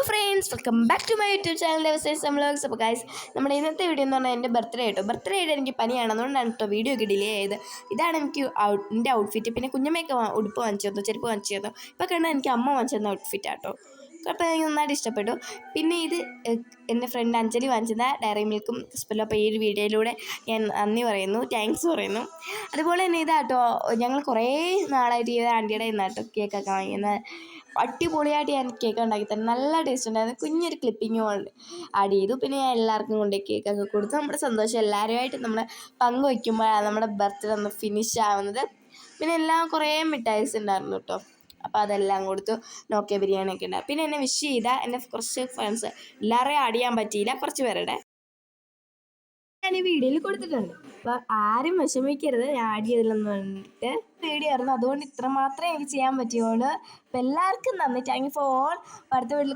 Friends, welcome back to my YouTube channel വിശേഷം vlogs. അപ്പോൾ guys, നമ്മുടെ ഇന്നത്തെ വീഡിയോ എന്ന് പറഞ്ഞാൽ എൻ്റെ ബർത്ത്ഡേ കേട്ടോ. ബർത്ത്ഡേ ആയിട്ട് എനിക്ക് പനിയാണ്, അതുകൊണ്ടാണ് കേട്ടോ വീഡിയോ ഒക്കെ ഡിലേ ചെയ്ത്. ഇതാണ് എനിക്ക് എൻ്റെ ഔട്ട്ഫിറ്റ്. പിന്നെ കുഞ്ഞമ്മയൊക്കെ ഉടുപ്പ് വാങ്ങിച്ചു തന്നു, ചെരുപ്പ് വാങ്ങിച്ചു തന്നു. ഇപ്പോൾ കണ്ടാൽ എനിക്ക് അമ്മ വാങ്ങിച്ചു തന്ന ഔട്ട്ഫിറ്റ് ആട്ടോ. അപ്പോൾ എനിക്ക് നന്നായിട്ട് ഇഷ്ടപ്പെട്ടു. പിന്നെ ഇത് എൻ്റെ ഫ്രണ്ട് അഞ്ജലി വാങ്ങിച്ചത് ഡയറി മിൽക്കും ക്രിസ്പലും. അപ്പോൾ ഈ ഒരു വീഡിയോയിലൂടെ ഞാൻ നന്ദി പറയുന്നു, താങ്ക്സ് പറയുന്നു. അതുപോലെ തന്നെ ഇതാട്ടോ, ഞങ്ങൾ കുറേ നാളായിട്ട് ഈ ആൻറ്റിയുടെ ഇന്നാട്ടോ കേക്കൊക്കെ വാങ്ങിക്കുന്നത്. അടിപൊളിയായിട്ട് ഞാൻ കേക്ക് ഉണ്ടാക്കി തന്നെ, നല്ല ടേസ്റ്റ് ഉണ്ടായിരുന്നു. കുഞ്ഞൊരു ക്ലിപ്പിങ് ആഡ് ചെയ്തു. പിന്നെ ഞാൻ എല്ലാവർക്കും കൊണ്ട് കേക്കൊക്കെ കൊടുത്തു. നമ്മുടെ സന്തോഷം എല്ലാവരുമായിട്ട് നമ്മൾ പങ്കുവയ്ക്കുമ്പോഴാണ് നമ്മുടെ ബർത്ത്ഡേ ഒന്ന് ഫിനിഷ് ആവുന്നത്. പിന്നെ എല്ലാം കുറേ മിഠായിസ് ഉണ്ടായിരുന്നു കേട്ടോ. അപ്പോൾ അതെല്ലാം കൊടുത്തു. നോക്കിയ ബിരിയാണിയൊക്കെ ഉണ്ടായിരുന്നു. പിന്നെ എന്നെ വിഷ് ചെയ്ത എൻ്റെ കുറച്ച് ഫ്രണ്ട്സ്, എല്ലാവരെയും ആഡ് ചെയ്യാൻ പറ്റിയില്ല, കുറച്ച് പേരുടെ ഞാൻ ഈ വീഡിയോയിൽ കൊടുത്തിട്ടുണ്ട്. അപ്പോൾ ആരും വിഷമിക്കരുത് ഞാൻ ആഡ് ചെയ്തില്ലെന്ന് പറഞ്ഞിട്ട്. വീഡിയോ ആയിരുന്നു, അതുകൊണ്ട് ഇത്ര മാത്രമേ എനിക്ക് ചെയ്യാൻ പറ്റുകയുള്ളൂ. അപ്പോൾ എല്ലാവർക്കും നന്ദി. Thank you for all. അടുത്ത വീട്ടിൽ